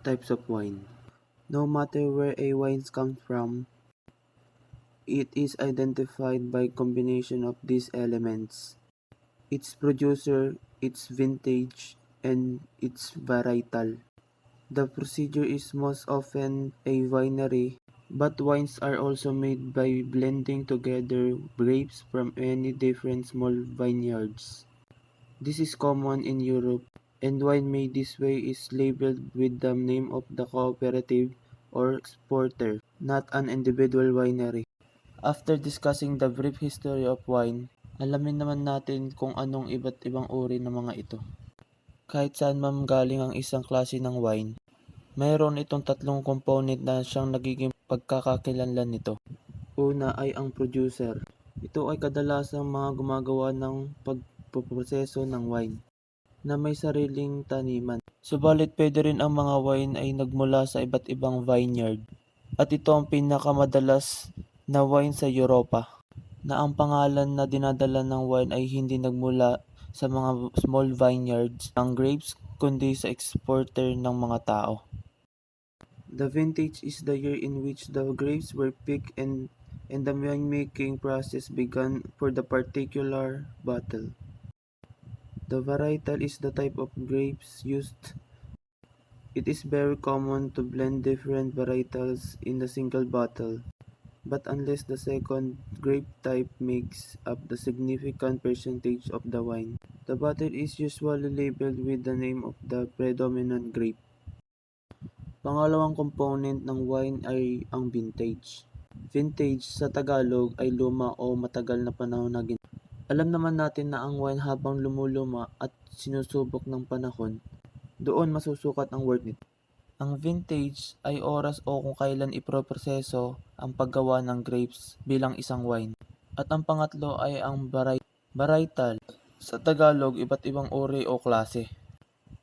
Types of wine. No matter where a wine comes from, it is identified by combination of these elements: its producer, its vintage, and its varietal. The procedure is most often a winery, but wines are also made by blending together grapes from many different small vineyards. This is common in Europe, and wine made this way is labeled with the name of the cooperative or exporter, not an individual winery. After discussing the brief history of wine, alamin naman natin kung anong iba't ibang uri ng mga ito. Kahit saan manggaling ang isang klase ng wine, mayroon itong tatlong component na siyang nagiging pagkakakilanlan nito. Una ay ang producer. Ito ay kadalasang mga gumagawa ng pagpoproseso ng wine na may sariling taniman. Subalit pwede rin ang mga wine ay nagmula sa iba't ibang vineyard. At ito ang pinakamadalas na wine sa Europa, na ang pangalan na dinadala ng wine ay hindi nagmula sa mga small vineyards ng grapes kundi sa exporter ng mga tao. The vintage is the year in which the grapes were picked and the winemaking process began for the particular bottle. The varietal is the type of grapes used. It is very common to blend different varietals in a single bottle, but unless the second grape type makes up the significant percentage of the wine, the bottle is usually labeled with the name of the predominant grape. Pangalawang component ng wine ay ang vintage. Vintage sa Tagalog ay luma o matagal na panahon na ginagawa. Alam naman natin na ang wine habang lumuluma at sinusubok ng panahon, doon masusukat ang worth nito. Ang vintage ay oras o kung kailan iproproseso ang paggawa ng grapes bilang isang wine. At ang pangatlo ay ang varietal. Sa Tagalog, iba't ibang uri o klase.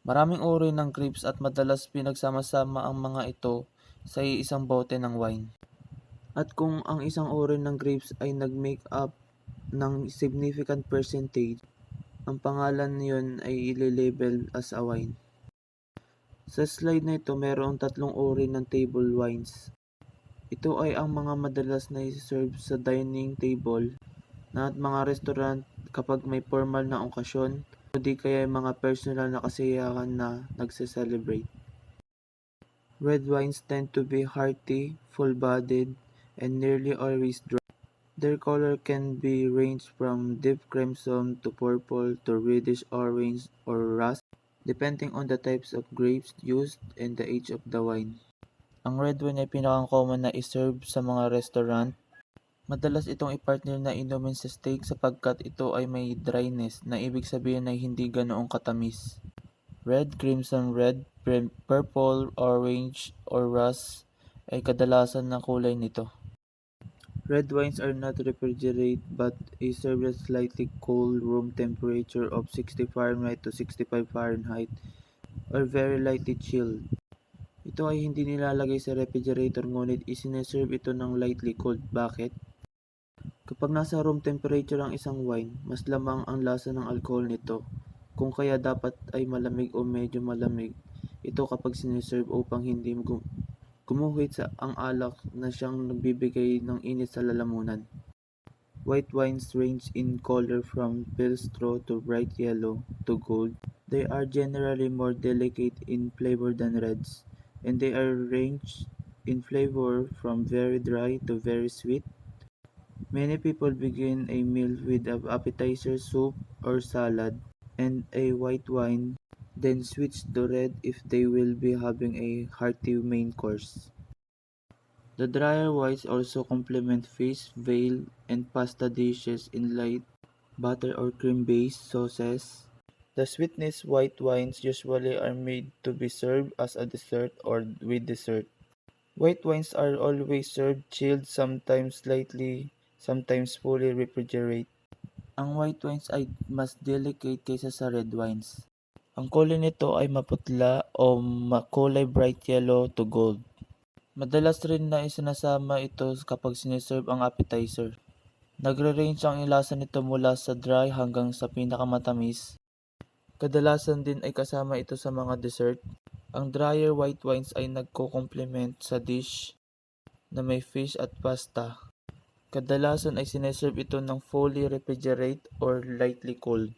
Maraming uri ng grapes at madalas pinagsama-sama ang mga ito sa isang bote ng wine. At kung ang isang uri ng grapes ay nag-make up ng significant percentage, ang pangalan niyon ay ile-label as a wine. Sa slide na ito, mayroong tatlong uri ng table wines. Ito ay ang mga madalas na i-serve sa dining table na at mga restaurant kapag may formal na okasyon o di kaya mga personal na kasiyahan na nagse-celebrate. Red wines tend to be hearty, full-bodied, and nearly always dry. Their color can be ranged from deep crimson to purple to reddish orange or rust, depending on the types of grapes used and the age of the wine. Ang red wine ay pinaka-common na i-serve sa mga restaurant. Madalas itong i-partner na inumin sa steak sapagkat ito ay may dryness na ibig sabihin ay hindi ganoong katamis. Red, crimson red, purple, orange, or rust ay kadalasan na kulay nito. Red wines are not refrigerated but is served at slightly cold room temperature of 60 Fahrenheit to 65 Fahrenheit or very lightly chilled. Ito ay hindi nilalagay sa refrigerator ngunit isineserve ito ng lightly cold. Bakit? Kapag nasa room temperature ang isang wine, mas lamang ang lasa ng alcohol nito, kung kaya dapat ay malamig o medyo malamig ito kapag sineserve upang hindi gumuhit sa ang alak na siyang nagbibigay ng init sa lalamunan. White wines range in color from pale straw to bright yellow to gold. They are generally more delicate in flavor than reds, and they are ranged in flavor from very dry to very sweet. Many people begin a meal with an appetizer, soup, or salad, and a white wine, then switch to red if they will be having a hearty main course. The drier whites also complement fish, veal, and pasta dishes in light butter or cream-based sauces. The sweetness white wines usually are made to be served as a dessert or with dessert. White wines are always served chilled, sometimes slightly, sometimes fully refrigerated. Ang white wines ay mas delicate kaysa sa red wines. Ang kulay nito ay maputla o makulay bright yellow to gold. Madalas rin na isinasama ito kapag sineserve ang appetizer. Nagre-range ang ilasa nito mula sa dry hanggang sa pinakamatamis. Kadalasan din ay kasama ito sa mga dessert. Ang drier white wines ay nagko-complement sa dish na may fish at pasta. Kadalasan ay sineserve ito ng fully refrigerate or lightly cold.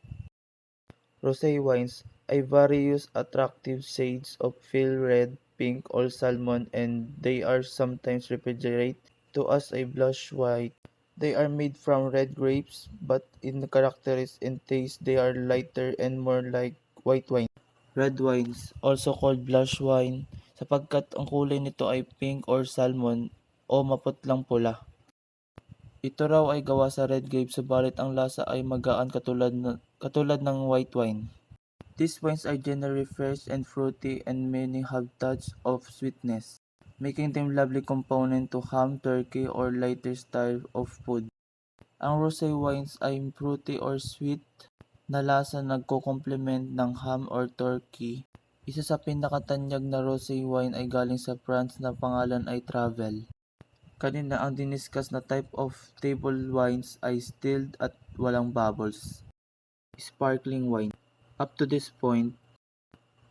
Rosé wines ay various attractive shades of pale red, pink, or salmon, and they are sometimes refrigerated to as a blush white. They are made from red grapes, but in characteristics and taste they are lighter and more like white wine. Red wines, also called blush wine, sapagkat ang kulay nito ay pink or salmon o maputlang pula. Ito raw ay gawa sa red grape subalit ang lasa ay magaan katulad ng white wine. These wines are generally fresh and fruity and many have touch of sweetness, making them lovely component to ham, turkey, or lighter style of food. Ang rosé wines ay fruity or sweet na lasa nagko-complement ng ham or turkey. Isa sa pinakatanyag na rosé wine ay galing sa France na pangalan ay Travel. Kanina ang diniscuss na type of table wines ay stilled at walang bubbles. Sparkling wine. Up to this point,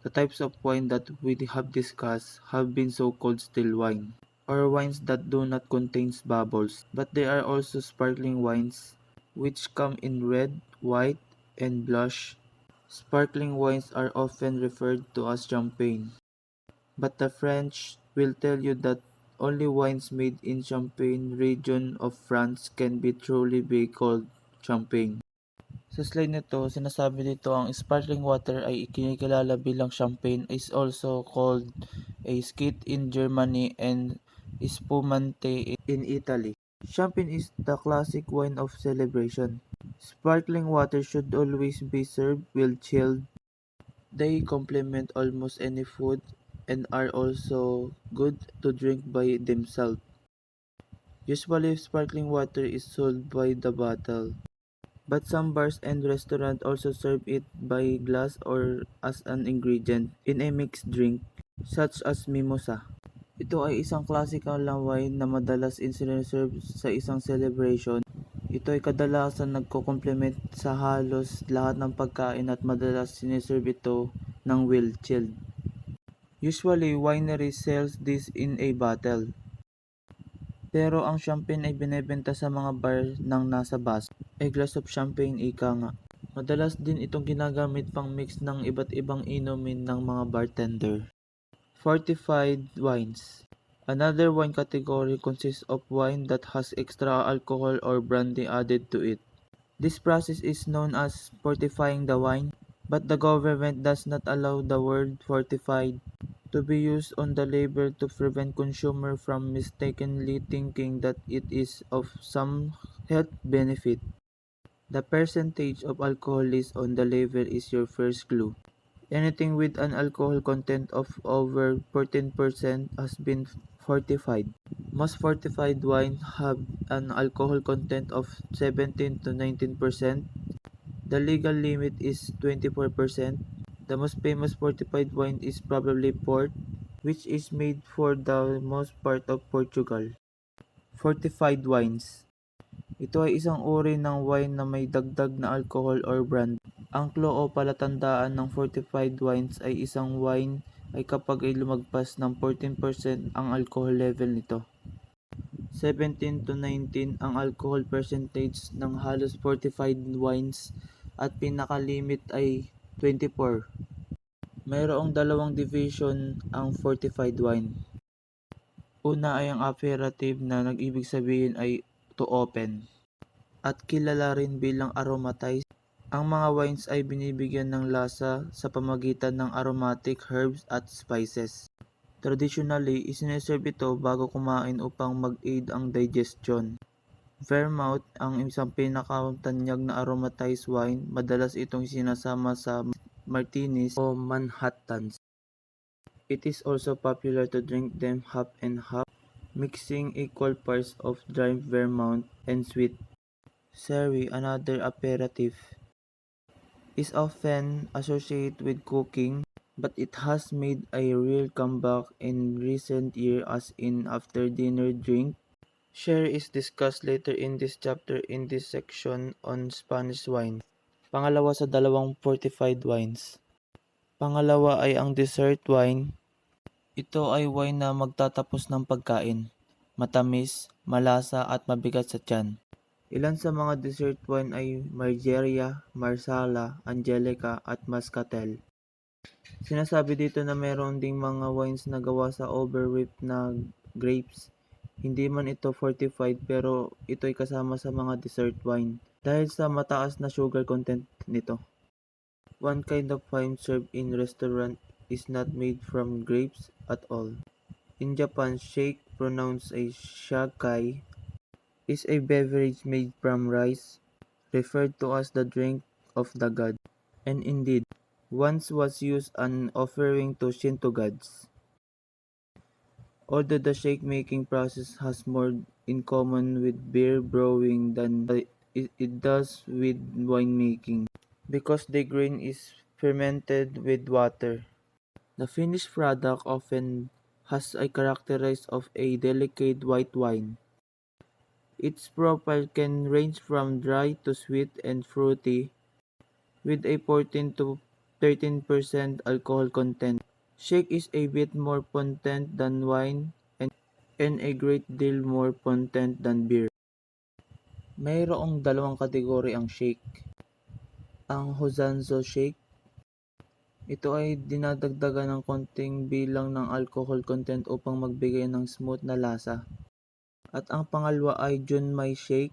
the types of wine that we have discussed have been so-called still wine, or wines that do not contain bubbles, but there are also sparkling wines, which come in red, white, and blush. Sparkling wines are often referred to as champagne, but the French will tell you that only wines made in Champagne region of France can be truly be called champagne. Sa slide nito, sinasabi dito ang sparkling water ay kinikilala bilang champagne is also called a skit in Germany and spumante in Italy. Champagne is the classic wine of celebration. Sparkling water should always be served well chilled. They complement almost any food and are also good to drink by themselves. Usually, sparkling water is sold by the bottle, but some bars and restaurants also serve it by glass or as an ingredient in a mixed drink, such as mimosa. Ito ay isang classical na wine na madalas sineserve sa isang celebration. Ito ay kadalasan nagko-complement sa halos lahat ng pagkain at madalas sineserve ito ng well chilled. Usually, winery sells this in a bottle. Pero ang champagne ay binebenta sa mga bar ng nasa baso. A glass of champagne ika nga. Madalas din itong ginagamit pang mix ng iba't ibang inumin ng mga bartender. Fortified wines. Another wine category consists of wine that has extra alcohol or brandy added to it. This process is known as fortifying the wine, but the government does not allow the word fortified to be used on the label to prevent consumer from mistakenly thinking that it is of some health benefit. The percentage of alcohol is on the label is your first clue. Anything with an alcohol content of over 14% has been fortified. Most fortified wines have an alcohol content of 17 to 19%. The legal limit is 24%. The most famous fortified wine is probably port, which is made for the most part of Portugal. Fortified wines. Ito ay isang uri ng wine na may dagdag na alcohol or brand. Ang clue o palatandaan ng fortified wines ay isang wine ay kapag ay lumagpas ng 14% ang alcohol level nito. 17 to 19 ang alcohol percentage ng halos fortified wines at pinakalimit ay 24. Mayroong dalawang division ang fortified wine. Una ay ang aperitif na nag-ibig sabihin ay to open, at kilala rin bilang aromatized. Ang mga wines ay binibigyan ng lasa sa pamagitan ng aromatic herbs at spices. Traditionally, isineserve ito bago kumain upang mag-aid ang digestion. Vermouth ang isang pinakatanyag na aromatized wine. Madalas itong sinasama sa martinis o Manhattans. It is also popular to drink them half and half, mixing equal parts of dry vermouth and sweet. Sherry, another aperitif, is often associated with cooking, but it has made a real comeback in recent years as an after-dinner drink. Sherry is discussed later in this chapter in this section on Spanish wine. Pangalawa sa dalawang fortified wines. Pangalawa ay ang dessert wine. Ito ay wine na magtatapos ng pagkain. Matamis, malasa at mabigat sa tiyan. Ilan sa mga dessert wine ay Margeria, Marsala, Angelica at Muscatel. Sinasabi dito na meron ding mga wines na gawa sa over-ripe na grapes. Hindi man ito fortified pero ito'y kasama sa mga dessert wine dahil sa mataas na sugar content nito. One kind of wine served in restaurant is not made from grapes at all. In Japan, shake, pronounced as shakai, is a beverage made from rice, referred to as the drink of the god, and indeed, once was used an offering to Shinto gods. Although the shake-making process has more in common with beer brewing than it does with winemaking, because the grain is fermented with water. The finished product often has a characteristic of a delicate white wine. Its profile can range from dry to sweet and fruity, with a 14 to 13% alcohol content. Shake is a bit more potent than wine and a great deal more potent than beer. Mayroong dalawang kategori ang shake. Ang Hozanzo shake, ito ay dinadagdagan ng konting bilang ng alcohol content upang magbigay ng smooth na lasa. At ang pangalawa ay Junmai shake.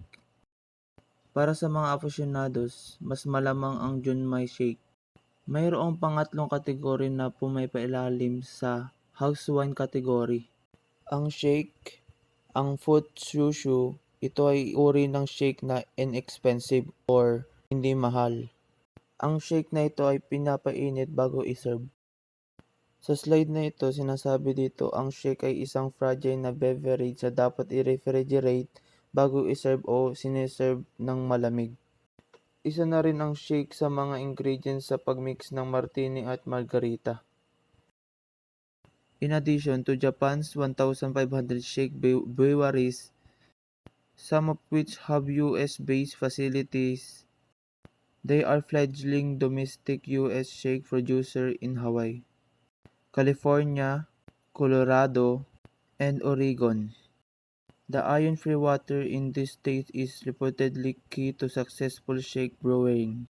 Para sa mga aficionados, mas malamang ang Junmai shake. Mayroong pangatlong kategori na pumapailalim sa house wine category. Ang shake, ang Futsushu, ito ay uri ng shake na inexpensive or hindi mahal. Ang shake na ito ay pinapainit bago iserve. Sa slide na ito, sinasabi dito ang shake ay isang fragile na beverage na dapat i-refrigerate bago iserve o sineserve ng malamig. Isa na rin ang shake sa mga ingredients sa pagmix ng martini at margarita. In addition to Japan's 1,500 shake breweries, some of which have US-based facilities, they are fledgling domestic US shake producer in Hawaii, California, Colorado, and Oregon. The iron-free water in these states is reportedly key to successful shake brewing.